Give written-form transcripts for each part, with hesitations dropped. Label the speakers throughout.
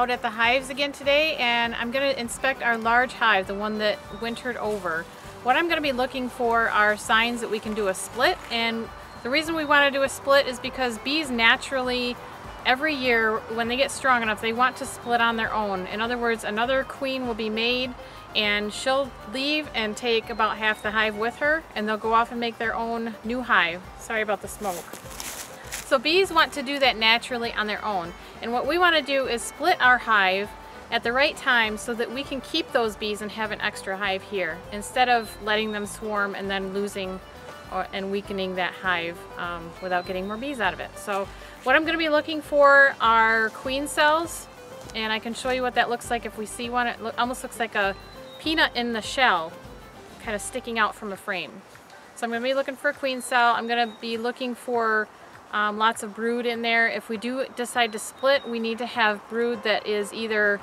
Speaker 1: out at the hives again today, and I'm going to inspect our large hive, the one that wintered over. What I'm going to be looking for are signs that we can do a split, and the reason we want to do a split is because bees naturally, every year when they get strong enough, they want to split on their own. In other words, another queen will be made and she'll leave and take about half the hive with her, and they'll go off and make their own new hive. Sorry about the smoke. So bees want to do that naturally on their own, and what we want to do is split our hive at the right time so that we can keep those bees and have an extra hive here instead of letting them swarm and then losing and weakening that hive without getting more bees out of it. So what I'm going to be looking for are queen cells, and I can show you what that looks like if we see one. It almost looks like a peanut in the shell kind of sticking out from a frame. So I'm going to be looking for a queen cell. I'm going to be looking for lots of brood in there. If we do decide to split, we need to have brood that is either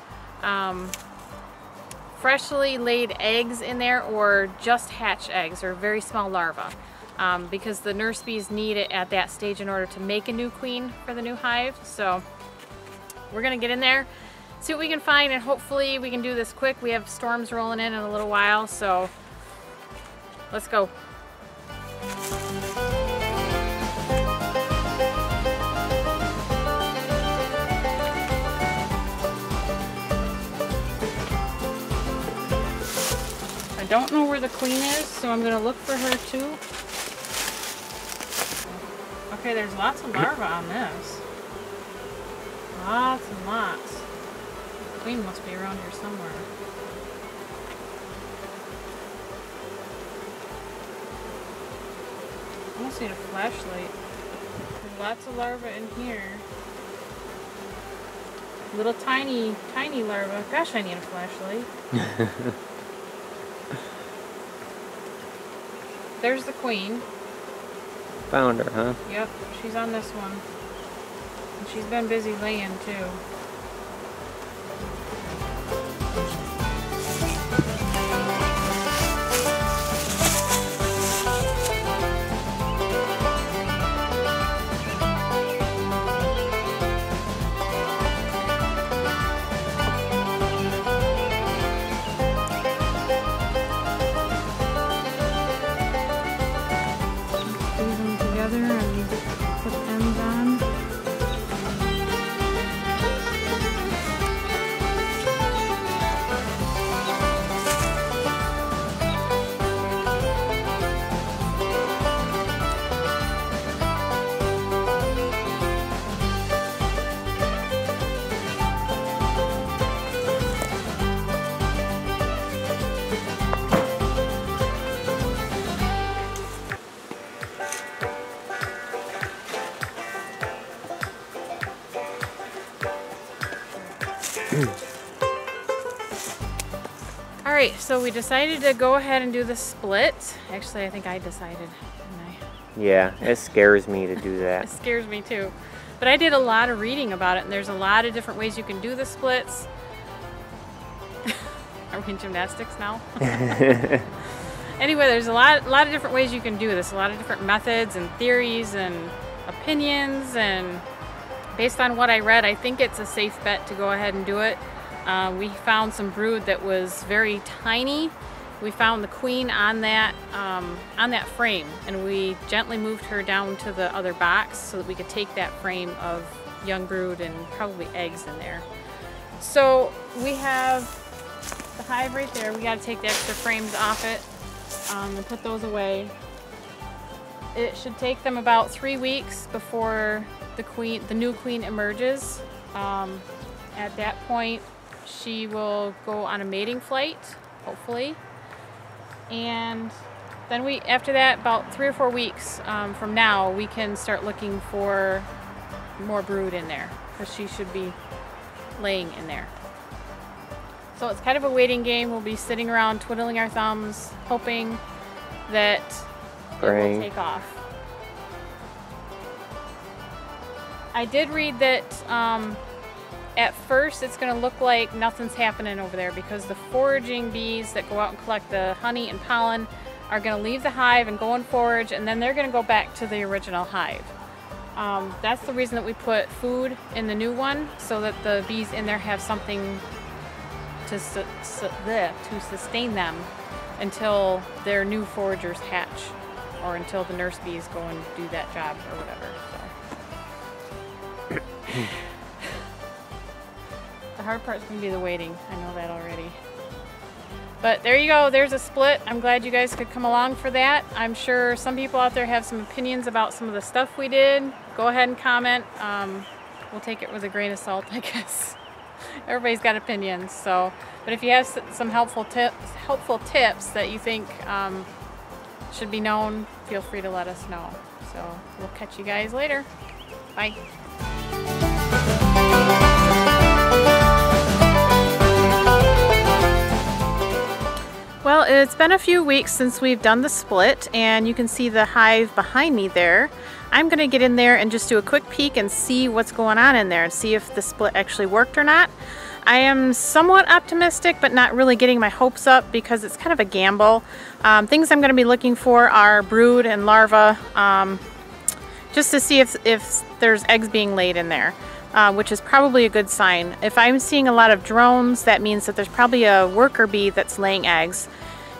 Speaker 1: freshly laid eggs in there or just hatched eggs or very small larvae, because the nurse bees need it at that stage in order to make a new queen for the new hive. So we're gonna get in there, see what we can find, and hopefully we can do this quick. We have storms rolling in a little while, so let's go. I don't know where the queen is, so I'm going to look for her too. Okay, there's lots of larvae on this. Lots and lots. The queen must be around here somewhere. I almost need a flashlight. There's lots of larvae in here. Little tiny, tiny larvae. Gosh, I need a flashlight. There's the queen.
Speaker 2: Found her, huh?
Speaker 1: Yep, she's on this one. And she's been busy laying too. Alright, so we decided to go ahead and do the split. Actually, I think I decided, didn't I?
Speaker 2: Yeah, it scares me to do that.
Speaker 1: It scares me too. But I did a lot of reading about it, and there's a lot of different ways you can do the splits. Are we in gymnastics now? Anyway, there's a lot of different ways you can do this, a lot of different methods and theories and opinions, and based on what I read, I think it's a safe bet to go ahead and do it. We found some brood that was very tiny. We found the queen on that frame, and we gently moved her down to the other box so that we could take that frame of young brood and probably eggs in there. So we have the hive right there. We got to take the extra frames off it and put those away. It should take them about 3 weeks before the new queen emerges. At that point, she will go on a mating flight, hopefully, and then after that, about 3 or 4 weeks from now, we can start looking for more brood in there, because she should be laying in there. So it's kind of a waiting game. We'll be sitting around twiddling our thumbs, hoping that it will take off. I did read that at first it's going to look like nothing's happening over there, because the foraging bees that go out and collect the honey and pollen are going to leave the hive and go and forage, and then they're going to go back to the original hive. That's the reason that we put food in the new one, so that the bees in there have something to sustain them until their new foragers hatch, or until the nurse bees go and do that job or whatever. So. The hard part's gonna be the waiting. I know that already. But there you go, there's a split. I'm glad you guys could come along for that. I'm sure some people out there have some opinions about some of the stuff we did. Go ahead and comment. We'll take it with a grain of salt, I guess. Everybody's got opinions, so. But if you have some helpful tips that you think should be known, feel free to let us know. So we'll catch you guys later. Bye. Well, it's been a few weeks since we've done the split, and you can see the hive behind me there. I'm going to get in there and just do a quick peek and see what's going on in there and see if the split actually worked or not. I am somewhat optimistic, but not really getting my hopes up because it's kind of a gamble. Things I'm going to be looking for are brood and larvae, just to see if there's eggs being laid in there, which is probably a good sign. If I'm seeing a lot of drones, that means that there's probably a worker bee that's laying eggs,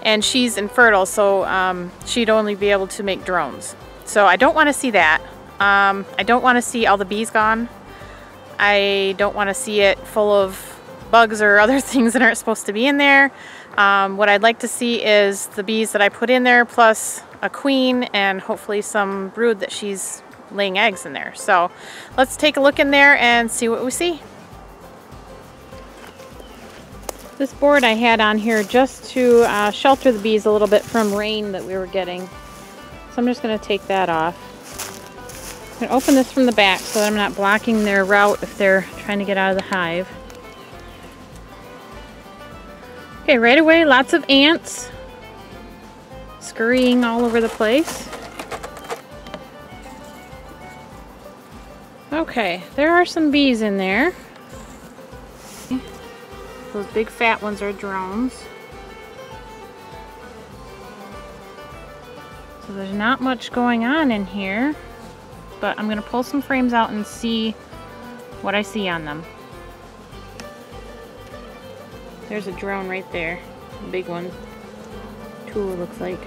Speaker 1: and she's infertile, so she'd only be able to make drones. So I don't want to see that. I don't want to see all the bees gone. I don't want to see it full of bugs or other things that aren't supposed to be in there. What I'd like to see is the bees that I put in there plus a queen and hopefully some brood that she's laying eggs in there. So let's take a look in there and see what we see. This board I had on here just to shelter the bees a little bit from rain that we were getting. So I'm just going to take that off. I'm going to open this from the back so that I'm not blocking their route if they're trying to get out of the hive. Okay, right away, lots of ants scurrying all over the place. Okay, there are some bees in there. Those big fat ones are drones. So there's not much going on in here, but I'm going to pull some frames out and see what I see on them. There's a drone right there, a big one. Two, it looks like.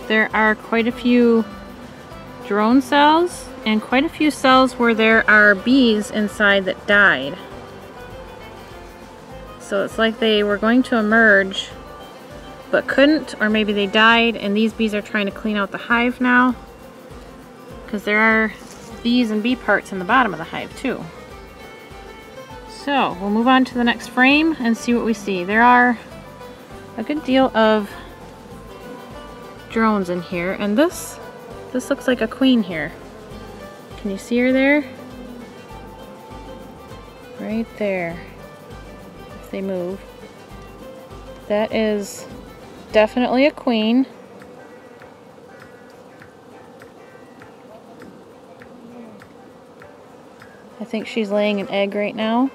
Speaker 1: There are quite a few drone cells and quite a few cells where there are bees inside that died. So it's like they were going to emerge but couldn't, or maybe they died and these bees are trying to clean out the hive now, because there are bees and bee parts in the bottom of the hive too. So we'll move on to the next frame and see what we see. There are a good deal of drones in here, and this looks like a queen here. Can you see her there? Right there. If they move. That is definitely a queen. I think she's laying an egg right now.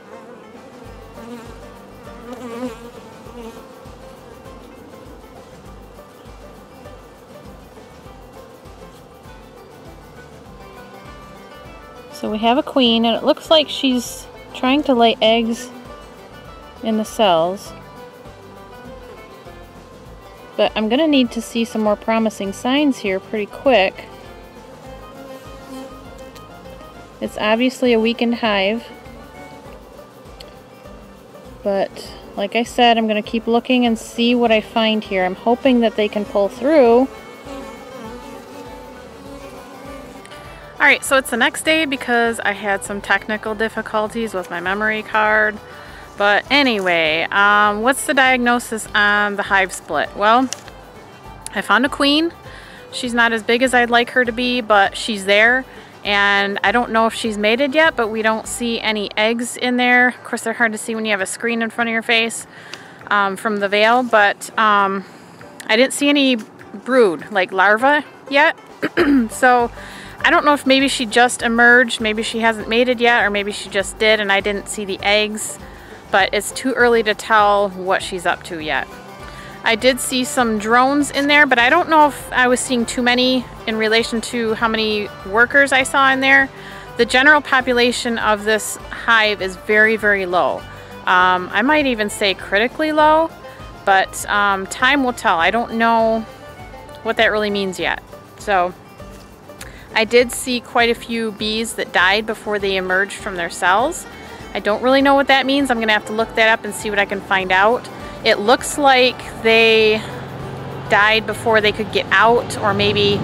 Speaker 1: So we have a queen, and it looks like she's trying to lay eggs in the cells. But I'm going to need to see some more promising signs here pretty quick. It's obviously a weakened hive. But like I said, I'm going to keep looking and see what I find here. I'm hoping that they can pull through. Alright, so it's the next day because I had some technical difficulties with my memory card. But anyway, what's the diagnosis on the hive split? Well, I found a queen. She's not as big as I'd like her to be, but she's there. And I don't know if she's mated yet, but we don't see any eggs in there. Of course, they're hard to see when you have a screen in front of your face from the veil, but I didn't see any brood, like larvae yet. So I don't know if maybe she just emerged, maybe she hasn't mated yet, or maybe she just did and I didn't see the eggs, but it's too early to tell what she's up to yet. I did see some drones in there, but I don't know if I was seeing too many in relation to how many workers I saw in there. The general population of this hive is very, very low. I might even say critically low, but time will tell. I don't know what that really means yet. So I did see quite a few bees that died before they emerged from their cells. I don't really know what that means. I'm gonna have to look that up and see what I can find out. It looks like they died before they could get out, or maybe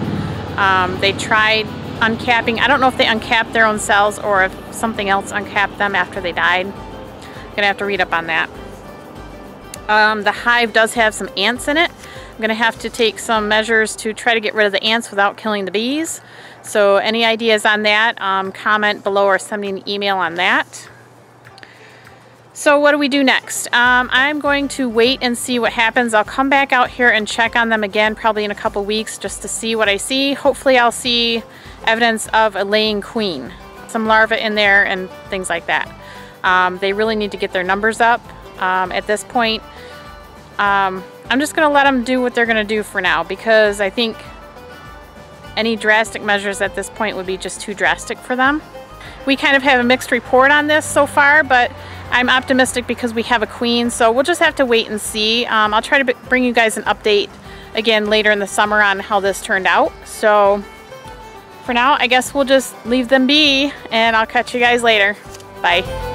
Speaker 1: they tried uncapping. I don't know if they uncapped their own cells or if something else uncapped them after they died. I'm gonna have to read up on that. The hive does have some ants in it. I'm gonna have to take some measures to try to get rid of the ants without killing the bees. So any ideas on that, comment below or send me an email on that. So what do we do next? I'm going to wait and see what happens. I'll come back out here and check on them again probably in a couple weeks just to see what I see. Hopefully I'll see evidence of a laying queen, some larvae in there and things like that. They really need to get their numbers up. At this point, I'm just going to let them do what they're going to do for now, because I think any drastic measures at this point would be just too drastic for them. We kind of have a mixed report on this so far, but I'm optimistic because we have a queen, so we'll just have to wait and see. I'll try to bring you guys an update again later in the summer on how this turned out. So for now, I guess we'll just leave them be, and I'll catch you guys later. Bye.